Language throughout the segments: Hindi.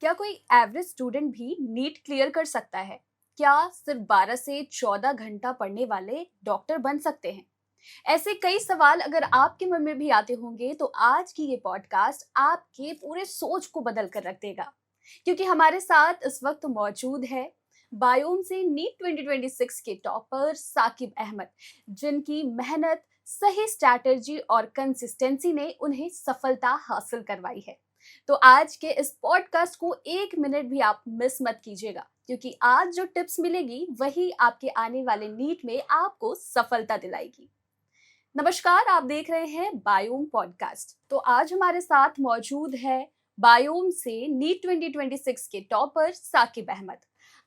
क्या कोई एवरेज स्टूडेंट भी नीट क्लियर कर सकता है? क्या सिर्फ 12 से 14 घंटा पढ़ने वाले डॉक्टर बन सकते हैं? ऐसे कई सवाल अगर आपके मन में भी आते होंगे तो आज की ये पॉडकास्ट आपके पूरे सोच को बदल कर रख देगा। क्योंकि हमारे साथ इस वक्त मौजूद है बायोम से नीट 2026 के टॉपर साकिब अहमद, जिनकी मेहनत, सही स्ट्रैटेजी और कंसिस्टेंसी ने उन्हें सफलता हासिल करवाई है। तो आज के इस पॉडकास्ट को एक मिनट भी आप मिस मत कीजिएगा, क्योंकि आज जो टिप्स मिलेगी वही आपके आने वाले नीट में आपको सफलता दिलाएगी। नमस्कार, आप देख रहे हैं बायोम पॉडकास्ट। तो आज हमारे साथ मौजूद है बायोम से नीट 2026 के टॉपर साकिब अहमद।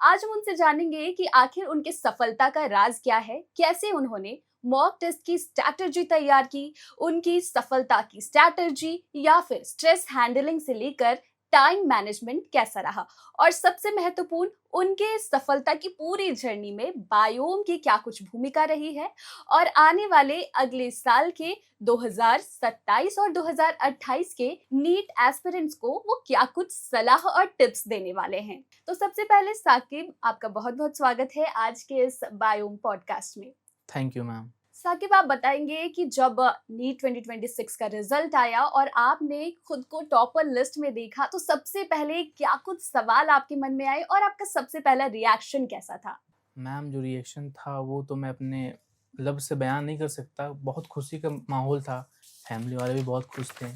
आज हम उनसे जानेंगे कि आखिर उनके सफलता का राज क्या है, कैसे उन्होंने मॉक टेस्ट की स्ट्रैटेजी तैयार की, उनकी सफलता की स्ट्रैटेजी या फिर स्ट्रेस हैंडलिंग से लेकर टाइम मैनेजमेंट कैसा रहा, और सबसे महत्वपूर्ण उनके सफलता की पूरी जर्नी में बायोम की क्या कुछ भूमिका रही है, और आने वाले अगले साल के 2027 और 2028 के नीट एस्पिरेंट्स को वो क्या कुछ सलाह और टिप्स देने वाले हैं। तो सबसे पहले साकिब, आपका बहुत बहुत स्वागत है आज के इस बायोम पॉडकास्ट में। Thank you ma'am. साकिब, आप बताएंगे कि जब नीट 2026 का रिजल्ट आया और आपने खुद को टॉपर लिस्ट में देखा तो सबसे पहले क्या कुछ सवाल आपके मन में आए और आपका सबसे पहला रिएक्शन कैसा था? मैम, जो रिएक्शन था वो तो मैं अपने लफ्ज़ से बयान नहीं कर सकता। बहुत खुशी का माहौल था, फैमिली वाले भी बहुत खुश थे।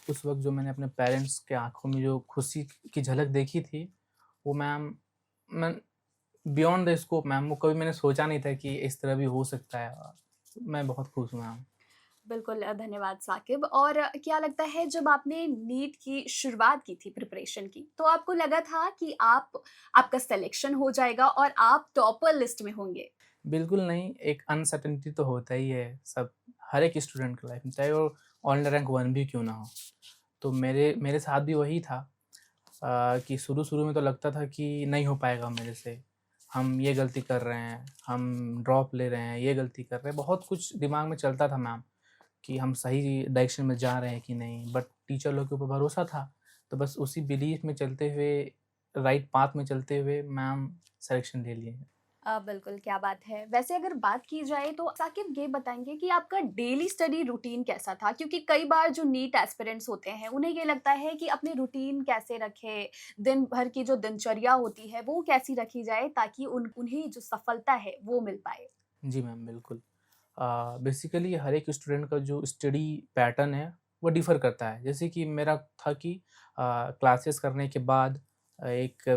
उस वक़्त जो मैंने अपने पेरेंट्स के आँखों में जो खुशी की झलक देखी थी, वो मैम, मैं बियॉन्ड द स्कोप मैम, वो कभी मैंने सोचा नहीं था कि इस तरह भी हो सकता है। मैं बहुत खुश हूँ मैम। बिल्कुल, धन्यवाद साकिब। और क्या लगता है, जब आपने नीट की शुरुआत की थी प्रिपरेशन की, तो आपको लगा था कि आपका सिलेक्शन हो जाएगा और आप टॉपर लिस्ट में होंगे? बिल्कुल नहीं, एक अनसर्टेनिटी तो होता ही है सब, हर एक स्टूडेंट की लाइफ़ में, चाहे वो ऑल रैंक 1 भी क्यों ना हो। तो मेरे मेरे साथ भी वही था। कि शुरू-शुरू में तो लगता था कि नहीं हो पाएगा मेरे से, हम ये गलती कर रहे हैं, हम ड्रॉप ले रहे हैं, ये गलती कर रहे हैं, बहुत कुछ दिमाग में चलता था मैम, कि हम सही डायरेक्शन में जा रहे हैं कि नहीं। बट टीचर लोग के ऊपर भरोसा था, तो बस उसी बिलीफ में चलते हुए, राइट पाथ में चलते हुए मैम सिलेक्शन ले लिए। बिल्कुल, क्या बात है। वैसे अगर बात की जाए तो साकिब ये बताएँगे कि आपका डेली स्टडी रूटीन कैसा था? क्योंकि कई बार जो नीट एस्पिरेंट्स होते हैं, उन्हें ये लगता है कि अपने रूटीन कैसे रखें, दिन भर की जो दिनचर्या होती है, वो कैसी रखी जाए ताकि उन्हें जो सफलता है, वो मिल पाए? जी मैम, बिल्कुल। बेसिकली हर एक स्टूडेंट का जो स्टडी पैटर्न है, वो डिफ़र करता है। जैसे कि मेरा था कि क्लासेस करने के बाद एक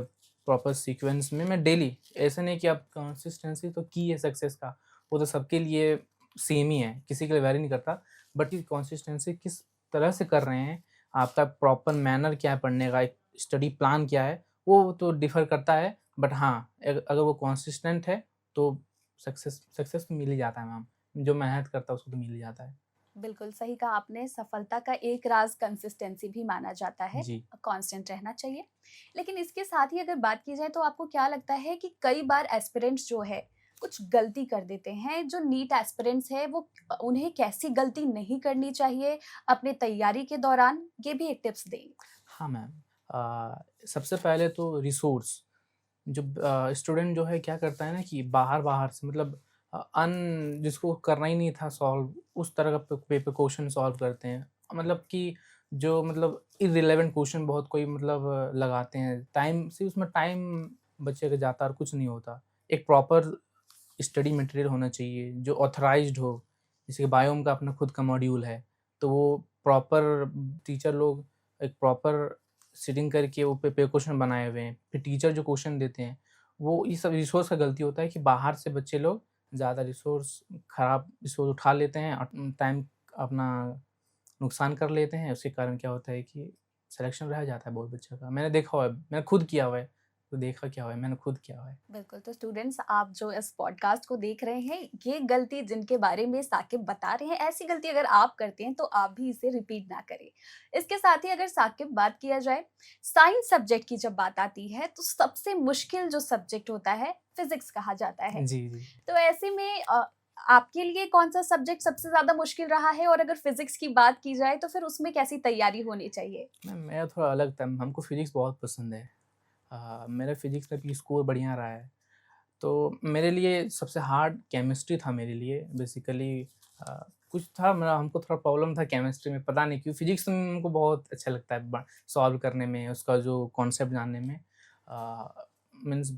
प्रॉपर सीक्वेंस में मैं डेली, ऐसा नहीं कि आप कंसिस्टेंसी तो की है सक्सेस का, वो तो सबके लिए सेम ही है, किसी के लिए वैरी नहीं करता। बट ये कंसिस्टेंसी किस तरह से कर रहे हैं, आपका प्रॉपर मैनर क्या है पढ़ने का, एक स्टडी प्लान क्या है, वो तो डिफ़र करता है। बट हाँ, अगर वो कंसिस्टेंट है, तो सक्सेस तो मिल ही जाता है मैम, जो मेहनत करता है उसको तो मिल ही जाता है। बिल्कुल सही कहा आपने, सफलता का एक राज कंसिस्टेंसी भी माना जाता है, जी। कांस्टेंट रहना चाहिए। लेकिन इसके साथ ही अगर बात की जाए तो आपको क्या लगता है कि कई बार एस्पिरेंट्स जो है कुछ गलती कर देते हैं, जो नीट एस्पिरेंट्स है वो उन्हें कैसी गलती नहीं करनी चाहिए अपने तैयारी के दौरान, ये भी एक टिप्स दें? हाँ मैम, सबसे पहले तो रिसोर्स, जो स्टूडेंट जो है क्या करता है ना कि बाहर-बाहर से, मतलब जिसको करना ही नहीं था सॉल्व, उस तरह का पेपर क्वेश्चन सॉल्व करते हैं। मतलब कि जो मतलब इर्रेलेवेंट क्वेश्चन बहुत कोई मतलब लगाते हैं, टाइम से उसमें टाइम बचेगा जाता है और कुछ नहीं होता। एक प्रॉपर स्टडी मटेरियल होना चाहिए जो ऑथराइज्ड हो, जैसे कि बायोम का अपना खुद का मॉड्यूल है, तो वो प्रॉपर टीचर लोग एक प्रॉपर सीटिंग करके वो पे क्वेश्चन बनाए हुए हैं। फिर टीचर जो क्वेश्चन देते हैं, वो ये सब रिसोर्स का गलती होता है कि बाहर से बच्चे लोग ज़्यादा खराब रिसोर्स उठा लेते हैं और टाइम अपना नुकसान कर लेते हैं। उसके कारण क्या होता है कि सिलेक्शन रह जाता है बहुत बच्चों का। मैंने देखा हुआ है, मैंने खुद किया हुआ है, तो देखा क्या हुआ है, मैंने खुद किया हुआ है। बिल्कुल, तो स्टूडेंट्स, आप जो इस पॉडकास्ट को देख रहे हैं, ये गलती जिनके बारे में साकिब बता रहे हैं, ऐसी गलती अगर आप करते हैं तो आप भी इसे रिपीट ना करें। इसके साथ ही अगर साकिब बात किया जाए, साइंस सब्जेक्ट की जब बात आती है तो सबसे मुश्किल जो सब्जेक्ट होता है, फिजिक्स कहा जाता है। जी, जी। तो ऐसे में आपके लिए कौन-सा सब्जेक्ट सबसे ज़्यादा मुश्किल रहा है? और अगर फिज़िक्स की बात की जाए तो फिर उसमें कैसी तैयारी होनी चाहिए? मैम मेरा थोड़ा अलग था, हमको फिज़िक्स बहुत पसंद है। मेरा फिज़िक्स में भी स्कोर बढ़िया रहा है। तो मेरे लिए सबसे हार्ड केमिस्ट्री था मेरे लिए बेसिकली। अ, कुछ था मेरा, हमको थोड़ा प्रॉब्लम था केमिस्ट्री में, पता नहीं क्यों। फिज़िक्स में हमको बहुत अच्छा लगता है सॉल्व करने में, उसका जो कॉन्सेप्ट जानने में। मीन्स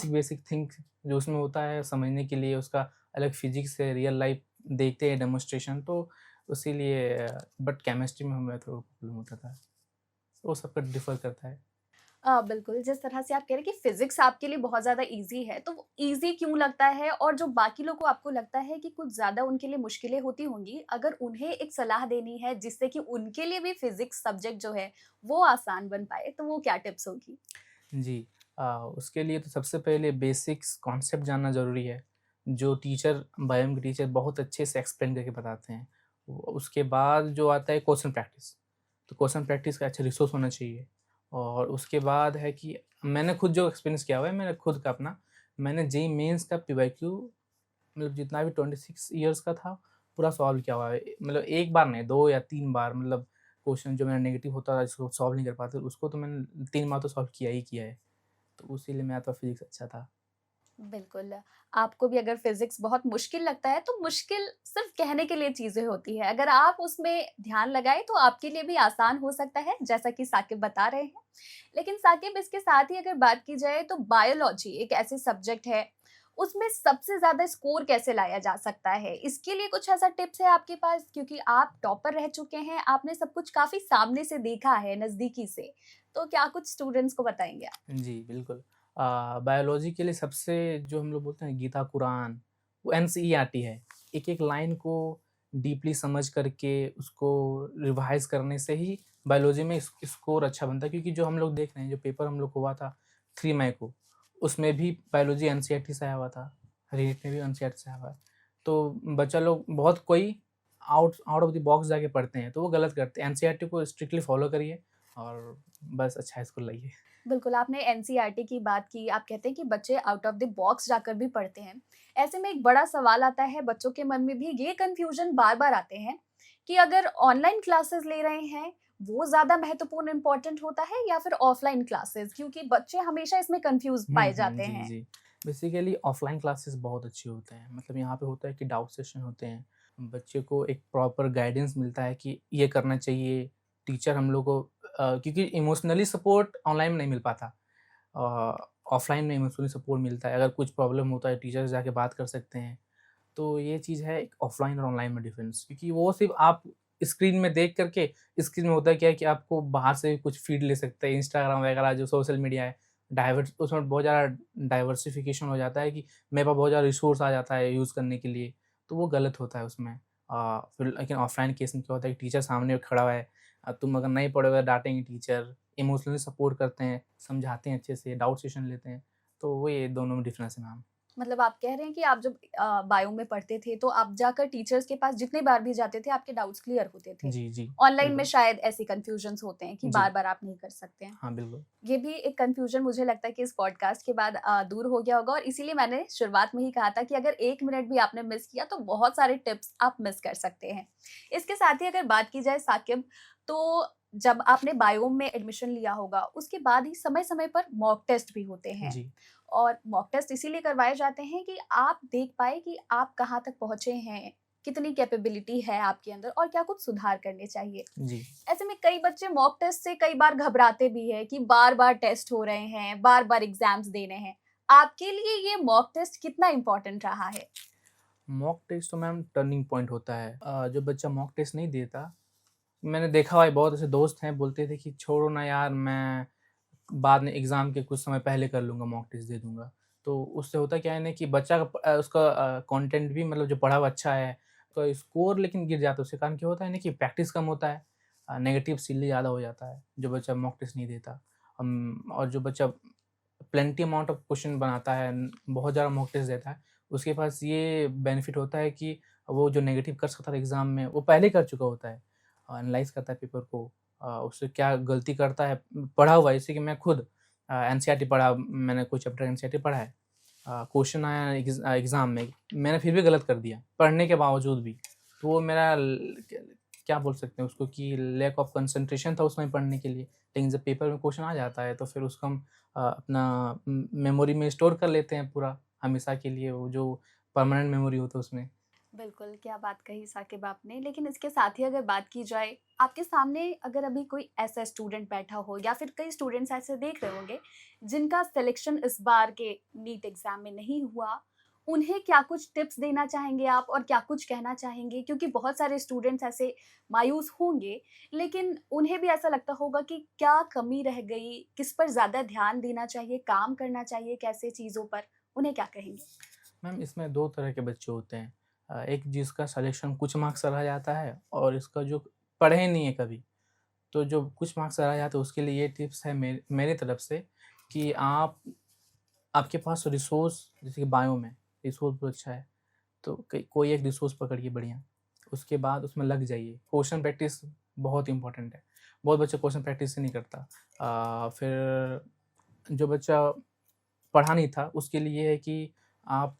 बेसिक थिंक जो उसमें होता है समझने के लिए, उसका अलग फिज़िक्स है, रियल लाइफ देखते हैं डेमोन्स्ट्रेशन, तो इसीलिए बट केमिस्ट्री में हमें थोड़ा प्रॉब्लम होता था। वो सबका डिफ़र करता है। बिल्कुल, जिस तरह से आप कह रहे हैं कि फ़िज़िक्स आपके लिए बहुत ज़्यादा ईज़ी है, तो वो ईज़ी क्यों लगता है? और जो बाकी लोग को आपको लगता है कि कुछ ज़्यादा उनके लिए मुश्किलें होती होंगी, अगर उन्हें एक सलाह देनी है जिससे कि उनके लिए भी फ़िज़िक्स सब्जेक्ट जो है, वो आसान बन पाए, तो वो क्या टिप्स होगी? जी। उसके लिए तो सबसे पहले बेसिक्स कॉन्सेप्ट जानना ज़रूरी है, जो टीचर बायो के टीचर बहुत अच्छे से एक्सप्लेन करके बताते हैं। उसके बाद जो आता है क्वेश्चन प्रैक्टिस, तो क्वेश्चन प्रैक्टिस का अच्छा रिसोर्स होना चाहिए। और उसके बाद है कि मैंने खुद जो एक्सपीरियंस किया हुआ है, मैंने खुद का अपना, मैंने जेईई मेंस का पीवाईक्यू मतलब जितना भी 26 इयर्स का था, पूरा सॉल्व किया हुआ है। मतलब एक बार नहीं, 2 या 3 बार, मतलब क्वेश्चन जो मेरा नेगेटिव होता था जिसको सॉल्व नहीं कर पाते, उसको तो मैंने 3 बार तो सॉल्व किया ही किया है। तो उसीलिए मेरा तो फिज़िक्स अच्छा था। बिल्कुल, आपको भी अगर फ़िज़िक्स बहुत मुश्किल लगता है, तो मुश्किल सिर्फ़ कहने के लिए चीज़ें होती हैं। अगर आप उसमें ध्यान लगाएँ, तो आपके लिए भी आसान हो सकता है, जैसा कि साकिब बता रहे हैं। लेकिन साकिब, इसके साथ ही अगर बात की जाए, तो बायोलॉजी एक ऐसे सब्जेक्ट है, उसमें सबसे ज़्यादा स्कोर कैसे लाया जा सकता है? इसके लिए कुछ ऐसा टिप्स है आपके पास? क्योंकि आप टॉपर रह चुके हैं, आपने सब कुछ काफ़ी सामने से देखा है, नज़दीकी से। तो क्या कुछ स्टूडेंट्स को बताएँगे आप? जी, बिल्कुल। बायोलॉजी के लिए सबसे जो हम लोग बोलते हैं गीता कुरान, वो एनसीईआरटी है। एक-एक लाइन को डीपली समझ करके उसको रिवाइज़ करने से ही बायोलॉजी में स्कोर अच्छा बनता है, क्योंकि जो हम लोग देख रहे हैं, जो पेपर हम लोग को हुआ था 3 मई को, उसमें भी बायोलॉजी एनसीईआरटी से आया हुआ था, रीट में भी एनसीईआरटी से आया हुआ है। तो बच्चा लोग बहुत कोई out out of the box जाके पढ़ते हैं, तो वो गलत करते हैं। एनसीईआरटी को स्ट्रिक्टली फ़ॉलो करिए और बस अच्छा स्कोर लाइए। बिल्कुल, आपने एनसीईआरटी की बात की, आप कहते हैं कि बच्चे आउट ऑफ द बॉक्स जाकर भी पढ़ते हैं। ऐसे में एक बड़ा सवाल आता है बच्चों के मन में भी ये कन्फ्यूज़न बार-बार आते हैं कि अगर ऑनलाइन क्लासेस ले रहे हैं, वो ज़्यादा महत्वपूर्ण इम्पोर्टेंट होता है या फिर ऑफलाइन क्लासेस? क्योंकि बच्चे हमेशा इसमें कन्फ्यूज़ पाए जाते जी, हैं। जी। बेसिकली ऑफ़लाइन क्लासेस बहुत अच्छे होते हैं। मतलब यहाँ पे होता है कि डाउट सेशन होते हैं। बच्चे को एक प्रॉपर गाइडेंस मिलता है कि ये करना चाहिए। टीचर हम लोग को क्योंकि इमोशनली सपोर्ट ऑनलाइन में नहीं मिल पाता। ऑफ़लाइन में इमोशनली सपोर्ट मिलता है। अगर कुछ प्रॉब्लम होता है, टीचर से जाके बात कर सकते हैं। तो ये चीज़ है एक ऑफ़लाइन और ऑनलाइन में डिफ़रेंस, क्योंकि वो सिर्फ़ आप स्क्रीन में देख कर के, स्क्रीन में होता क्या है कि आपको बाहर से भी कुछ फ़ीड ले सकते हैं, इंस्टाग्राम वगैरह जो सोशल मीडिया है, उसमें बहुत ज़्यादा डाइवर्सिफ़िकेशन हो जाता है कि मेरे पास बहुत ज़्यादा रिसोर्स आ जाता है यूज़ करने के लिए, तो वो गलत होता है उसमें। फिर लेकिन ऑफ़लाइन केस में क्या होता है कि टीचर सामने खड़ा है, तुम अगर नहीं पढ़ोगे डाँटेंगे टीचर, इमोशनली सपोर्ट करते हैं, समझाते हैं अच्छे से, डाउट सेशन लेते हैं, तो वो ये दोनों में डिफ़रेंस है मैम। मतलब आप कह रहे हैं कि आप जब बायो में पढ़ते थे, तो आप जाकर टीचर्स के पास जितनी बार भी जाते थे, आपके डाउट्स क्लियर होते थे। जी, जी, ऑनलाइन में बिल्कुल। शायद ऐसे कन्फ्यूजन्स होते हैं कि जी, बार-बार आप नहीं कर सकते हैं। हाँ, बिल्कुल। ये भी एक कन्फ्यूजन मुझे लगता है कि इस पॉडकास्ट के बाद दूर हो गया होगा और इसीलिए मैंने शुरुआत में ही कहा था कि अगर 1 मिनट भी आपने मिस किया, तो बहुत सारे टिप्स आप मिस कर सकते हैं। इसके साथ ही अगर बात की जाए साकिब, तो जब आपने बायो में एडमिशन लिया होगा, उसके बाद ही समय-समय पर मॉक टेस्ट भी होते हैं। जी, और मॉक टेस्ट इसीलिए करवाए जाते हैं कि आप देख पाएँ कि आप कहाँ तक पहुँचे हैं, कितनी कैपेबिलिटी है आपके अंदर और क्या कुछ सुधार करने चाहिए। जी। ऐसे में कई बच्चे मॉक टेस्ट से कई बार घबराते भी हैं कि बार-बार टेस्ट हो रहे हैं, बार-बार एग्ज़ाम्स देने हैं। आपके लिए ये मॉक टेस्ट कितना इम्पोर्टेंट रहा है? मॉक टेस्ट तो मैम टर्निंग पॉइंट होता है। जो बच्चा मॉक टेस्ट नहीं देता, मैंने देखा हुआ है, बहुत ऐसे दोस्त हैं बोलते थे कि छोड़ो ना यार, मैं बाद में एग्ज़ाम के कुछ समय पहले कर लूँगा, मॉक टेस्ट दे दूँगा। तो उससे होता क्या है ना कि बच्चा का उसका कंटेंट भी मतलब जो पढ़ा हुआ अच्छा है, तो स्कोर लेकिन गिर जाता है। उसके कारण क्या होता है ना कि प्रैक्टिस कम होता है, नेगेटिव सिली ज़्यादा हो जाता है, जो बच्चा मॉक टेस्ट नहीं देता। और जो बच्चा प्लेंटी अमाउंट ऑफ क्वेश्चन बनाता है, बहुत ज़्यादा मॉक टेस्ट देता है, उसके पास ये बेनिफिट होता है कि वो जो नेगेटिव कर सकता था एग्ज़ाम में, वो पहले कर चुका होता है। एनालाइज़ करता है पेपर को, उससे क्या गलती करता है, पढ़ा हुआ है। जैसे कि मैं खुद एनसीईआरटी पढ़ा, मैंने कोई चैप्टर एनसीईआरटी पढ़ा है। क्वेश्चन आया एग्ज़ाम में, मैंने फिर भी गलत कर दिया, पढ़ने के बावजूद भी। तो वो मेरा क्या बोल सकते हैं उसको कि लैक ऑफ कंसंट्रेशन था उसमें पढ़ने के लिए। लेकिन जब पेपर में क्वेश्चन आ जाता है तो फिर उसको हम अपना मेमोरी में स्टोर कर लेते हैं पूरा हमेशा के लिए, वो जो परमानेंट मेमोरी होता है उसमें। बिल्कुल, क्या बात कही साकिब आपने। लेकिन इसके साथ ही अगर बात की जाए, आपके सामने अगर अभी कोई ऐसा स्टूडेंट बैठा हो या फिर कई स्टूडेंट्स ऐसे देख रहे होंगे, जिनका सिलेक्शन इस बार के नीट एग्ज़ाम में नहीं हुआ, उन्हें क्या कुछ टिप्स देना चाहेंगे आप और क्या कुछ कहना चाहेंगे? क्योंकि बहुत सारे स्टूडेंट्स ऐसे मायूस होंगे, लेकिन उन्हें भी ऐसा लगता होगा कि क्या कमी रह गई, किस पर ज़्यादा ध्यान देना चाहिए, काम करना चाहिए कैसे चीज़ों पर? उन्हें क्या कहेंगे? मैम इसमें 2 तरह के बच्चे होते हैं। एक जिसका सिलेक्शन कुछ मार्क्स से रह जाता है और इसका जो पढ़े ही नहीं है कभी। तो जो कुछ मार्क्स से रह जाते हैं उसके लिए ये टिप्स है मेरी तरफ से कि आपके पास रिसोर्स जैसे कि बायो में रिसोर्स बहुत अच्छा है, तो कोई एक रिसोर्स पकड़िए बढ़िया। उसके बाद उसमें लग जाइए। क्वेश्चन प्रैक्टिस बहुत इम्पोर्टेंट है। बहुत बच्चा क्वेश्चन प्रैक्टिस ही नहीं करता। फिर जो बच्चा पढ़ा नहीं था उसके लिए है कि आप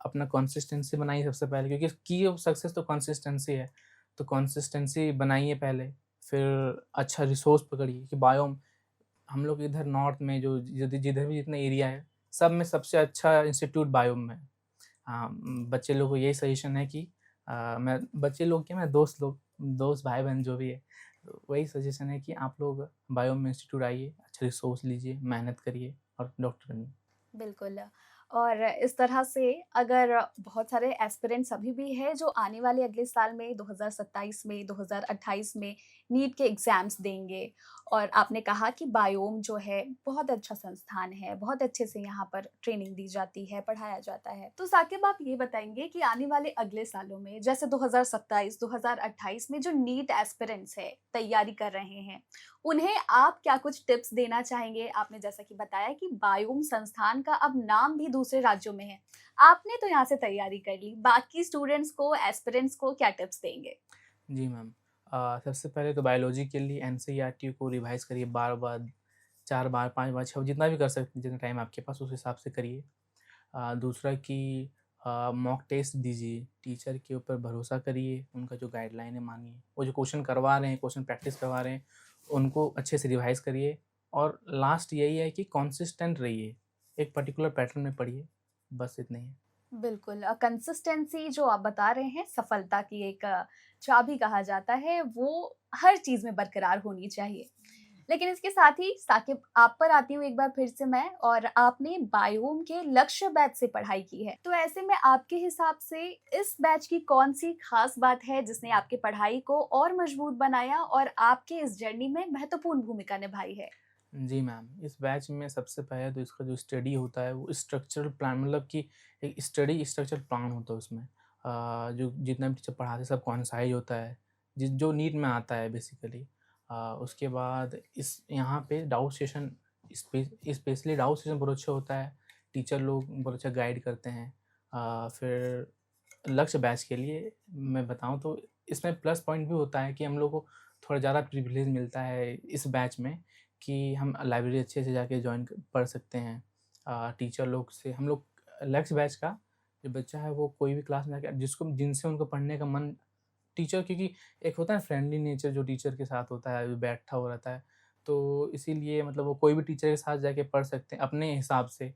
अपना कंसिस्टेंसी बनाइए सबसे पहले, क्योंकि की ऑफ सक्सेस तो कंसिस्टेंसी है। तो कंसिस्टेंसी बनाइए पहले, फिर अच्छा रिसोर्स पकड़िए कि बायो हम लोग इधर नॉर्थ में जो जिधर भी जितना एरिया है, सब में सबसे अच्छा इंस्टीट्यूट बायो में है। हाँ, बच्चे लोग को यही सजेशन है कि मैं बच्चे लोग क्या मैं दोस्त भाई-बहन जो भी है, तो वही सजेशन है कि आप लोग बायो में इंस्टीट्यूट आइए, अच्छा रिसोर्स लीजिए, मेहनत करिए और डॉक्टर बनिए। बिल्कुल। और इस तरह से अगर बहुत सारे एस्पिरेंट्स अभी भी हैं जो आने वाले अगले साल में 2027 में, 2028 में नीट के एग्ज़ाम्स देंगे और आपने कहा कि बायोम जो है बहुत अच्छा संस्थान है, बहुत अच्छे से यहाँ पर ट्रेनिंग दी जाती है, पढ़ाया जाता है। तो साकिब आप ये बताएँगे कि आने वाले अगले सालों में जैसे 2027, 2028 में जो नीट एस्पिरेंट्स हैं, तैयारी कर रहे हैं, उन्हें आप क्या कुछ टिप्स देना चाहेंगे? आपने जैसा कि बताया कि बायोम संस्थान का अब नाम भी दूसरे राज्यों में है। आपने तो यहाँ से तैयारी कर ली, बाकी स्टूडेंट्स को, एस्पिरेंट्स को क्या टिप्स देंगे? जी मैम। सबसे पहले तो बायोलॉजी के लिए एनसीईआरटी को रिवाइज़ करिए बार-बार, 4 बार, 5 बार, 6 जितना भी कर सकते हैं, जितना टाइम आपके पास उस हिसाब से करिए। दूसरा कि मॉक टेस्ट दीजिए, टीचर के ऊपर भरोसा करिए, उनका जो गाइडलाइन है मानिए। वो जो क्वेश्चन करवा रहे हैं, क्वेश्चन प्रैक्टिस करवा रहे हैं, उनको अच्छे से रिवाइज़ करिए और लास्ट यही है कि कंसिस्टेंट रहिए, एक पर्टिकुलर पैटर्न में पढ़िए, बस इतना ही है। बिल्कुल कंसिस्टेंसी जो आप बता रहे हैं सफलता की एक चाबी कहा जाता है, वो हर चीज़ में बरकरार होनी चाहिए। लेकिन इसके साथ ही साकिब आप पर आती हूँ एक बार फिर से मैं और आपने बायोम के लक्ष्य बैच से पढ़ाई की है। तो ऐसे में आपके हिसाब से इस बैच की कौन-सी ख़ास बात है जिसने आपकी पढ़ाई को और मजबूत बनाया और आपके इस जर्नी में महत्वपूर्ण भूमिका निभाई है? जी मैम, इस बैच में सबसे पहले तो इसका जो स्टडी होता है वो स्ट्रक्चरल प्लान, मतलब कि एक स्टडी स्ट्रक्चर प्लान होता है उसमें। जो जितना भी टीचर पढ़ाते हैं सब कॉन्साइज़ होता है, जिस जो नीट में आता है बेसिकली। उसके बाद इस यहाँ पे doubt session specially doubt session बहुत अच्छा होता है, टीचर लोग बहुत अच्छा गाइड करते हैं। फिर लक्ष्य बैच के लिए मैं बताऊँ तो इसमें प्लस पॉइंट भी होता है कि हम लोग को थोड़ा ज़्यादा प्रिविलेज मिलता है इस बैच में कि हम लाइब्रेरी अच्छे से जाके जॉइन पढ़ सकते हैं। टीचर लोग से हम लोग लक्ष्य बैच का जो बच्चा है वो कोई भी क्लास में जाके जिसको जिनसे उनको पढ़ने का मन, टीचर क्योंकि एक होता है फ्रेंडली नेचर जो टीचर के साथ होता है, जो बैठा हुआ रहता है, तो इसीलिए मतलब वो कोई भी टीचर के साथ जाके पढ़ सकते हैं अपने हिसाब से।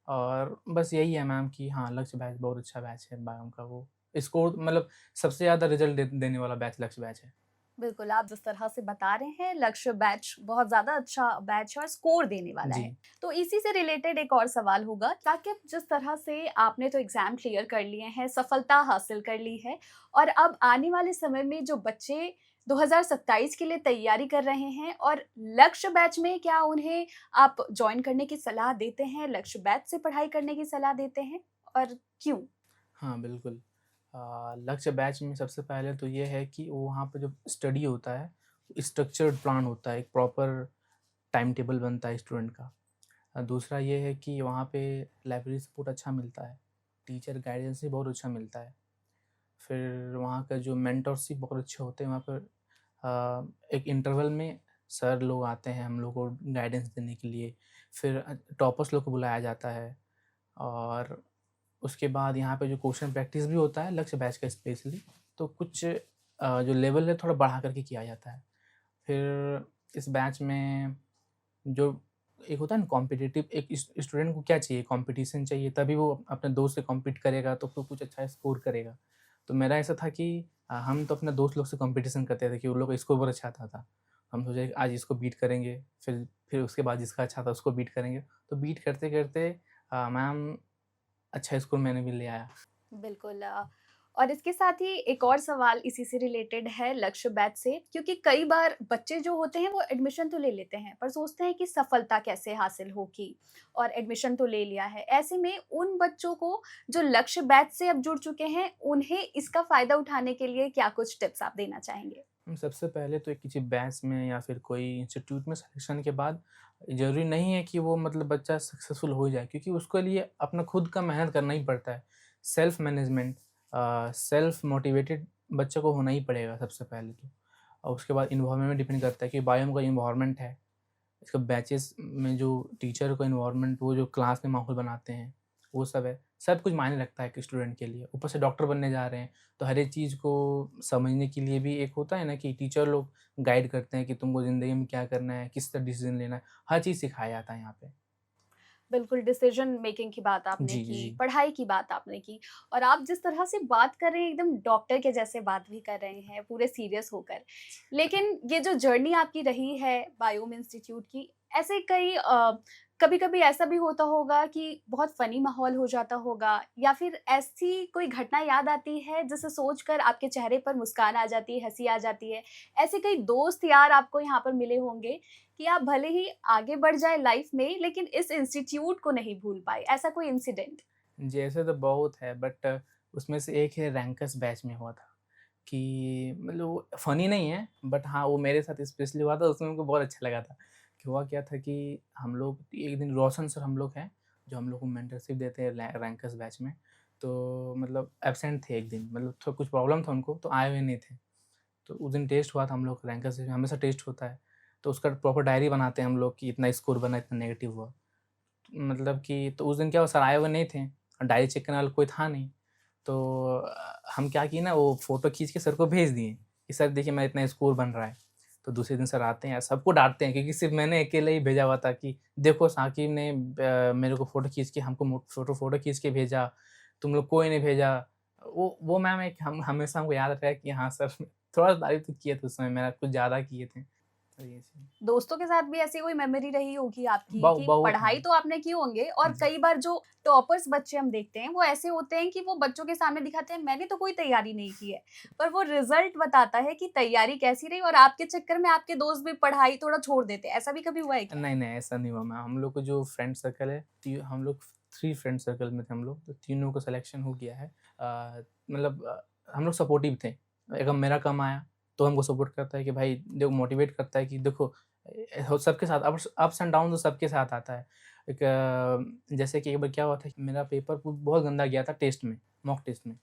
और बस यही है मैम कि हाँ, लक्ष्य बैच बहुत अच्छा बैच है बायोम का, वो स्कोर मतलब सबसे ज़्यादा रिज़ल्ट देने वाला बैच लक्ष्य बैच है। बिल्कुल, आप जिस तरह से बता रहे हैं लक्ष्य बैच बहुत ज़्यादा अच्छा बैच है और स्कोर देने वाला जी। है। तो इसी से रिलेटेड एक और सवाल होगा ताकि जिस तरह से आपने तो एग्ज़ाम क्लियर कर लिए हैं, सफलता हासिल कर ली है और अब आने वाले समय में जो बच्चे 2027 के लिए तैयारी कर रहे हैं और लक्ष्य बैच में क्या उन्हें आप जॉइन करने की सलाह देते हैं? लक्ष्य बैच से पढ़ाई करने की सलाह देते हैं और क्यों? हाँ, बिल्कुल। लक्ष्य बैच में सबसे पहले तो ये है कि वो वहाँ पे जो स्टडी होता है, स्ट्रक्चर्ड प्लान होता है, एक प्रॉपर टाइम टेबल बनता है स्टूडेंट का। दूसरा ये है कि वहाँ पे लाइब्रेरी सपोर्ट अच्छा मिलता है, टीचर गाइडेंस भी बहुत अच्छा मिलता है। फिर वहाँ का जो मेंटरशिप बहुत अच्छे होते हैं वहाँ पर। एक इंटरवल में सर लोग आते हैं हम लोग को गाइडेंस देने के लिए। फिर टॉपर्स लोग को बुलाया जाता है। और उसके बाद यहाँ पे जो क्वेश्चन प्रैक्टिस भी होता है लक्ष्य बैच का स्पेशली, तो कुछ जो लेवल है थोड़ा बढ़ा करके किया जाता है। फिर इस बैच में जो एक होता है ना कॉम्पिटिटिव, एक स्टूडेंट को क्या चाहिए, कंपटीशन चाहिए, तभी वो अपने दोस्त से कॉम्पीट करेगा तो फिर कुछ अच्छा स्कोर करेगा। तो मेरा ऐसा था कि हम तो अपने दोस्त लोग से कंपटीशन करते थे कि उन लोग का स्कोर बहुत अच्छा आता था। हम सोचे कि आज इसको बीट करेंगे, फिर उसके बाद जिसका अच्छा था उसको बीट करेंगे। तो बीट करते-करते मैम अच्छा स्कोर मैंने भी ले आया। बिल्कुल और इसके साथ ही एक और सवाल इसी से रिलेटेड है लक्ष्य बैच से, क्योंकि कई बार बच्चे जो होते हैं वो एडमिशन तो ले लेते हैं पर सोचते हैं कि सफलता कैसे हासिल होगी, और एडमिशन तो ले लिया है। ऐसे में उन बच्चों को जो लक्ष्य बैच से अब जुड़ चुके हैं, उन्हें इसका फायदा उठाने के लिए क्या कुछ टिप्स आप देना चाहेंगे? सबसे पहले तो एक किसी बैच में या फिर कोई इंस्टीट्यूट में सिलेक्शन के बाद ज़रूरी नहीं है कि वो मतलब बच्चा सक्सेसफुल हो जाए, क्योंकि उसके लिए अपना खुद का मेहनत करना ही पड़ता है। सेल्फ मैनेजमेंट, सेल्फ मोटिवेटेड बच्चे को होना ही पड़ेगा सबसे पहले तो। और उसके बाद इन्वायरमेंट में डिपेंड करता है कि बायो का इन्वायरमेंट है, इसका बैचेस में जो टीचर का इन्वायरमेंट, वो जो क्लास में माहौल बनाते हैं, वो सब है। सब कुछ मायने रखता है एक स्टूडेंट के लिए। ऊपर से डॉक्टर बनने जा रहे हैं, तो हर एक चीज़ को समझने के लिए भी एक होता है ना कि टीचर लोग गाइड करते हैं कि तुमको ज़िंदगी में क्या करना है, किस तरह डिसीज़न लेना है, हर चीज़ सिखाया जाता है यहाँ पे। बिल्कुल, डिसीजन मेकिंग की बात आपने जी, की, जी। पढ़ाई की बात आपने की, और आप जिस तरह से बात कर रहे हैं एकदम डॉक्टर के जैसे बात भी कर रहे हैं, पूरे सीरियस होकर। लेकिन ये जो जर्नी आपकी रही है बायोम इंस्टीट्यूट की, ऐसे कई कभी-कभी ऐसा भी होता होगा कि बहुत फ़नी माहौल हो जाता होगा, या फिर ऐसी कोई घटना याद आती है जिसे सोचकर आपके चेहरे पर मुस्कान आ जाती है, हँसी आ जाती है? ऐसे कई दोस्त यार आपको यहाँ पर मिले होंगे कि आप भले ही आगे बढ़ जाए लाइफ में, लेकिन इस इंस्टीट्यूट को नहीं भूल पाए, ऐसा कोई इंसिडेंट? जी, ऐसे तो बहुत है, बट उसमें से एक है रैंकस बैच में हुआ था कि मतलब वो फ़नी नहीं है, बट हाँ, वो मेरे साथ स्पेशली हुआ था, उसमें मेरे को बहुत अच्छा लगा था। कि हुआ क्या था कि हम लोग एक दिन रोशन सर हम लोग हैं, जो हम लोग को मेंटरशिप देते हैं रैंकस बैच में। तो मतलब एब्सेंट थे एक दिन, मतलब थोड़ा कुछ प्रॉब्लम था उनको, तो आए हुए नहीं थे। तो उस दिन टेस्ट हुआ था हम लोग का, रैंकस में हमेशा टेस्ट होता है। तो उसका प्रॉपर डायरी बनाते हैं हम लोग कि इतना स्कोर बना, इतना नेगेटिव हुआ। मतलब कि तो उस दिन क्या हुआ, सर आए हुए नहीं थे और डायरी चेक करने वाला कोई था नहीं। तो हम क्या किए ना, वो फ़ोटो खींच के सर को भेज दिए कि सर देखिए मेरा इतना स्कोर बन रहा है। तो दूसरे दिन सर आते हैं यार, सबको डाँटते हैं क्योंकि सिर्फ़ मैंने अकेले ही भेजा हुआ था कि देखो साकिब ने मेरे को फ़ोटो खींच के हमको फ़ोटो खींच के भेजा, तुम लोग कोई नहीं भेजा। वो मैम एक हम हमेशा हमको याद रखा है कि हाँ सर थोड़ा तारीफ़ तो किए थे उस समय, मेरा कुछ ज़्यादा किए थे। तो ये चीज़ दोस्तों के साथ भी ऐसी कोई मेमोरी रही होगी आपकी कि बहुत पढ़ाई हैं। तो आपने की होंगे, और जी। कई बार जो टॉपर्स बच्चे हम देखते हैं वो ऐसे होते हैं कि वो बच्चों के सामने दिखाते हैं मैंने तो कोई तैयारी नहीं की है, पर वो रिजल्ट बताता है कि तैयारी कैसी रही, और आपके चक्कर में आपके दोस्त भी पढ़ाई थोड़ा छोड़ देते हैं। ऐसा भी कभी हुआ है क्या? नहीं, नहीं ऐसा नहीं हुआ मैम। हम लोग का जो फ्रेंड सर्कल है, हम लोग 3 फ्रेंड सर्कल में थे हम लोग, तो तीनों का सिलेक्शन हो गया है। मतलब हम लोग सपोर्टिव थे। अगर मेरा कम आया, तो हमको सपोर्ट करता है कि भाई देखो, मोटिवेट करता है कि देखो हो सबके साथ अप्स एंड डाउन तो सबके साथ आता है। एक जैसे कि एक बार क्या हुआ था कि मेरा पेपर बहुत गंदा गया था टेस्ट में, मॉक टेस्ट में।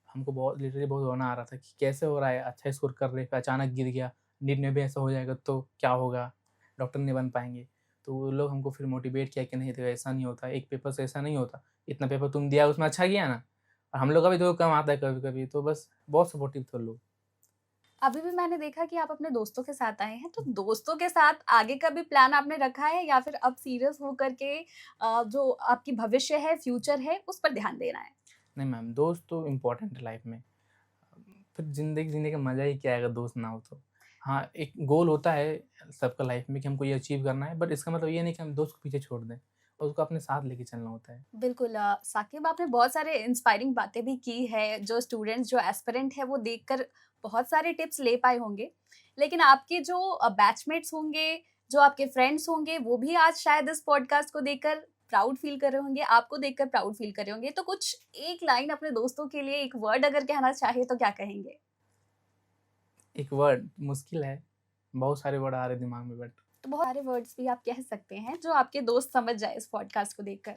हमको बहुत लिटरली बहुत रोना आ रहा था कि कैसे हो रहा है, अच्छा स्कोर कर रहे थे, अचानक गिर गया, नीट में भी ऐसा हो जाएगा तो क्या होगा? डॉक्टर नहीं बन पाएँगे। तो वो लोग हमको फिर मोटिवेट किया कि नहीं देखो ऐसा नहीं होता, एक पेपर से ऐसा नहीं होता, इतना पेपर तुम दिया उसमें अच्छा गया ना, और हम लोग का भी देखो कम आता है कभी-कभी, तो बस बहुत सपोर्टिव थे वो लोग। अभी भी मैंने देखा कि आप अपने दोस्तों के साथ आए हैं, तो दोस्तों के साथ आगे का भी प्लान आपने रखा है, या फिर अब सीरियस होकर के जो आपकी भविष्य है, फ्यूचर है, उस पर ध्यान देना है? नहीं मैम, दोस्त तो इम्पोर्टेंट है लाइफ में। फिर ज़िंदगी जीने का मज़ा ही क्या है अगर दोस्त ना हो तो। हाँ, एक गोल होता है सबका लाइफ में कि हमको ये अचीव करना है, बट इसका मतलब ये नहीं कि हम दोस्त को पीछे छोड़ दें, और उसको अपने साथ लेके चलना होता है। बिल्कुल साकिब, आपने बहुत सारे इंस्पायरिंग बातें भी की है, जो स्टूडेंट्स, जो एस्पिरेंट है वो देखकर बहुत सारे टिप्स ले पाए होंगे। लेकिन आपके जो बैचमेट्स होंगे, जो आपके फ्रेंड्स होंगे, वो भी आज शायद इस पॉडकास्ट को देखकर प्राउड फील कर रहे होंगे, आपको देखकर प्राउड फील कर रहे होंगे। तो कुछ एक लाइन अपने दोस्तों के लिए, एक वर्ड अगर कहना चाहे तो क्या कहेंगे? एक वर्ड मुश्किल है, बहुत सारे वर्ड आ रहे हैं दिमाग में, बट तो बहुत सारे वर्ड्स भी आप कह सकते हैं जो आपके दोस्त समझ जाए इस पॉडकास्ट को देखकर।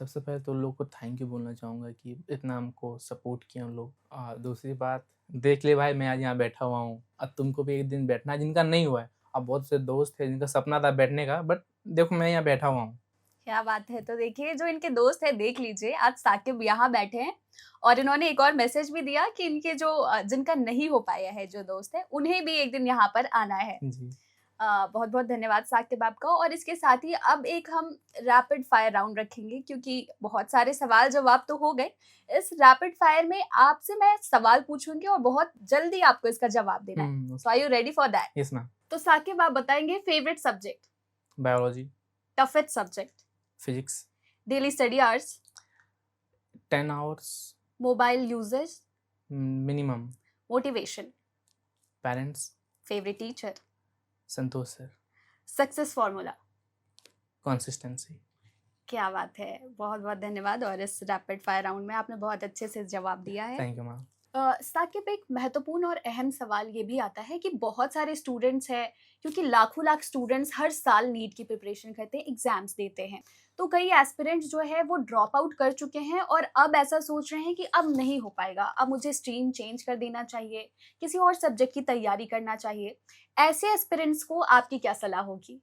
सबसे पहले तो उन लोग को थैंक यू बोलना चाहूँगा कि इतना हमको सपोर्ट किया उन लोग। दूसरी बात, देख ले भाई मैं आज यहाँ बैठा हुआ हूँ, अब तुमको भी एक दिन बैठना है जिनका नहीं हुआ है। अब बहुत से दोस्त हैं जिनका सपना था बैठने का, बट देखो मैं यहाँ बैठा हुआ हूँ। क्या बात है! तो देखिए जो इनके दोस्त हैं देख लीजिए, आज साकिब यहाँ बैठे हैं और इन्होंने एक और मैसेज भी दिया कि इनके जो जिनका नहीं हो पाया है जो दोस्त है, उन्हें भी एक दिन यहाँ पर आना है। जी। बहुत-बहुत धन्यवाद साकिब आपका और इसके साथ ही अब एक हम रैपिड फायर राउंड रखेंगे क्योंकि बहुत सारे सवाल जवाब तो हो गए। इस रैपिड फायर में आपसे मैं सवाल पूछूँगी और बहुत जल्दी आपको इसका जवाब देना है। Hmm, so are you ready for that? Yes ma'am. तो साकिब आप बताएँगे favourite subject, biology, toughest subject, physics, daily study hours, 10 hours mobile usage, minimum, motivation, parents, favourite teacher, Santosh sir, success formula. Consistency. क्या बात है! बहुत-बहुत धन्यवाद और इस रैपिड फायर राउंड में आपने बहुत अच्छे से जवाब दिया है। Thank you ma'am. साकिब एक महत्वपूर्ण और अहम सवाल ये भी आता है कि बहुत सारे स्टूडेंट्स हैं क्योंकि लाखों लाख स्टूडेंट्स हर साल नीट की प्रिपरेशन करते हैं, एग्जाम्स देते हैं। तो कई एस्पिरेंट्स जो है वो ड्रॉप आउट कर चुके हैं और अब ऐसा सोच रहे हैं कि अब नहीं हो पाएगा, अब मुझे स्ट्रीम चेंज कर देना चाहिए, किसी और सब्जेक्ट की तैयारी करना चाहिए। ऐसे एस्पिरेंट्स को आपकी क्या सलाह होगी?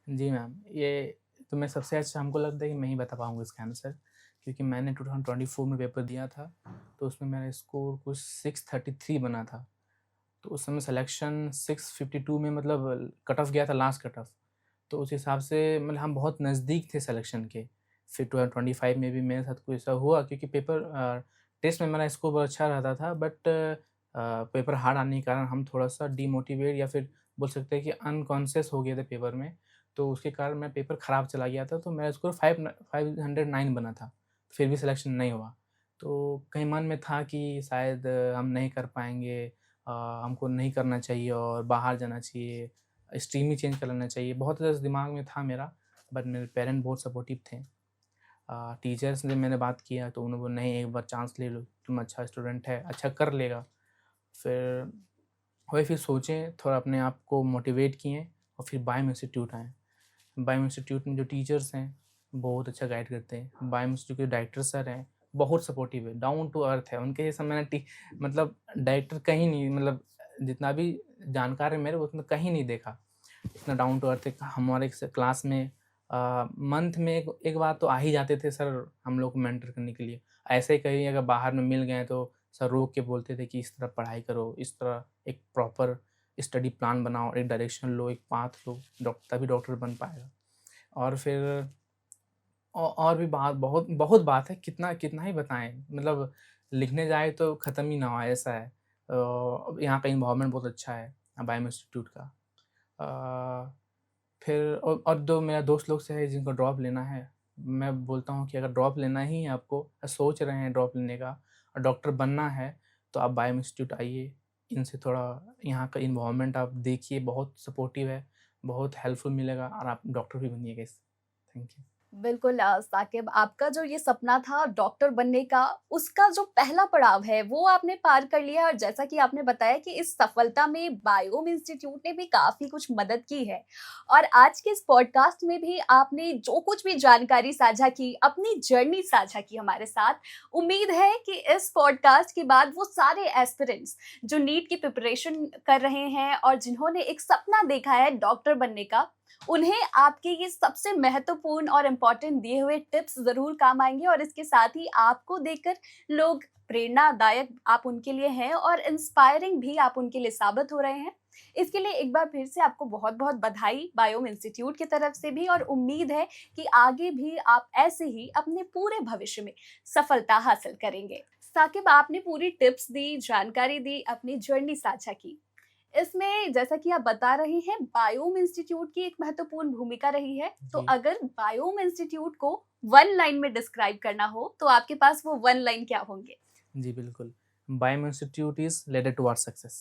जी मैम, ये तो मैं सबसे अच्छा हमको लगता है कि मैं ही बता पाऊँगा इसका आंसर, क्योंकि मैंने 2024 में पेपर दिया था, तो उसमें मेरा स्कोर कुछ 633 बना था। तो उस समय सिलेक्शन 652 में मतलब कट ऑफ गया था, लास्ट कट ऑफ। तो उस हिसाब से मतलब हम बहुत नज़दीक थे सिलेक्शन के। फिर 2025 में भी मेरे साथ कुछ ऐसा हुआ, क्योंकि टेस्ट में मेरा स्कोर बहुत अच्छा रहता था, बट पेपर हार्ड आने के कारण हम थोड़ा-सा डिमोटिवेट या फिर बोल सकते हैं कि अनकॉन्शियस हो गए थे पेपर में। तो उसके कारण मेरा पेपर ख़राब चला गया था, तो मेरा स्कोर 509 बना था, फिर भी सिलेक्शन नहीं हुआ। तो कहीं मन में था कि शायद हम नहीं कर पाएँगे, हमको नहीं करना चाहिए और बाहर जाना चाहिए, स्ट्रीम ही चेंज कर लेना चाहिए। बहुत ज़्यादा दिमाग में था मेरा, बट मेरे पेरेंट बहुत सपोर्टिव थे। टीचर से मैंने बात किया तो उन्होंने बोला, नहीं एक बार चांस ले लो, तुम अच्छा स्टूडेंट है, अच्छा कर लेगा। फिर वही फिर सोचे, थोड़ा अपने आप को मोटिवेट किए और फिर बायो इंस्टीट्यूट आए। बायो इंस्टीट्यूट में जो टीचर्स हैं, बहुत अच्छा गाइड करते हैं। बायो इंस्टीट्यूट के डायरेक्टर सर हैं, बहुत सपोर्टिव है, डाउन टू अर्थ है। उनके जैसा मैंने मतलब डायरेक्टर कहीं नहीं, मतलब जितना भी जानकार है मेरे, उतना कहीं नहीं देखा। इतना डाउन टू अर्थ है। हमारे क्लास में मंथ में एक बार तो आ ही जाते थे सर हम लोग को मेंटर करने के लिए। ऐसे ही कहीं अगर बाहर में मिल गए तो सर रोक के बोलते थे कि इस तरह पढ़ाई करो, इस तरह एक प्रॉपर स्टडी प्लान बनाओ, एक डायरेक्शन लो, एक पाथ लो, तभी डॉक्टर बन पाएगा। और फिर और भी बात, बहुत बहुत बात है, कितना कितना ही बताएँ, मतलब लिखने जाए तो ख़त्म ही ना हो, ऐसा है। यहाँ का एनवायरनमेंट बहुत अच्छा है बायो इंस्टीट्यूट का। अ, फिर और जो मेरा दोस्त लोग से है जिनको ड्रॉप लेना है, मैं बोलता हूँ कि अगर ड्रॉप लेना ही है आपको, सोच रहे हैं ड्रॉप लेने का और डॉक्टर बनना है, तो आप बायो इंस्टीट्यूट आइए। इनसे थोड़ा यहाँ का एनवायरनमेंट आप देखिए, बहुत सपोर्टिव है, बहुत हेल्पफुल मिलेगा और आप डॉक्टर भी बनिएगा इससे। Thank you. बिल्कुल साकिब आपका जो ये सपना था डॉक्टर बनने का, उसका जो पहला पड़ाव है वो आपने पार कर लिया और जैसा कि आपने बताया कि इस सफलता में बायोम इंस्टीट्यूट ने भी काफ़ी कुछ मदद की है। और आज के इस पॉडकास्ट में भी आपने जो कुछ भी जानकारी साझा की, अपनी जर्नी साझा की हमारे साथ। उम्मीद है कि इस पॉडकास्ट के बाद वो सारे एस्पिरेंट्स जो नीट की प्रिपरेशन कर रहे हैं और जिन्होंने एक सपना देखा है डॉक्टर बनने का, उन्हें आपके ये सबसे महत्वपूर्ण और इम्पोर्टेंट दिए हुए टिप्स ज़रूर काम आएँगे और इसके साथ ही आपको देखकर लोग प्रेरणादायक आप उनके लिए हैं और इंस्पायरिंग भी आप उनके लिए साबित हो रहे हैं। इसके लिए एक बार फिर से आपको बहुत-बहुत बधाई बायोम इंस्टीट्यूट की तरफ से भी और उम्मीद है कि आगे भी आप ऐसे ही अपने पूरे भविष्य में सफलता हासिल करेंगे। साकिब आपने पूरी टिप्स दी, जानकारी दी, अपनी जर्नी साझा की। इसमें जैसा कि आप बता रहे हैं बायोम इंस्टीट्यूट की एक महत्वपूर्ण भूमिका रही है। तो जी। अगर बायोम इंस्टीट्यूट को 1 लाइन में डिस्क्राइब करना हो तो आपके पास वो 1 लाइन क्या होंगे? जी, बिल्कुल। Bio institute is ladder towards success.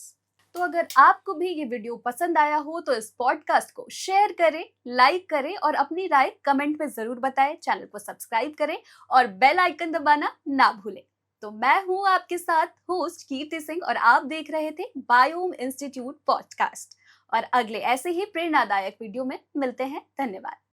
तो अगर आपको भी ये वीडियो पसंद आया हो तो इस पॉडकास्ट को शेयर करें, लाइक करें और अपनी राय कमेंट में ज़रूर बताएं। चैनल को सब्सक्राइब करें और बेल आइकन दबाना ना भूलें। तो मैं हूं आपके साथ होस्ट कीर्ति सिंह और आप देख रहे थे बायोम इंस्टीट्यूट पॉडकास्ट। और अगले ऐसे ही प्रेरणादायक वीडियो में मिलते हैं। धन्यवाद।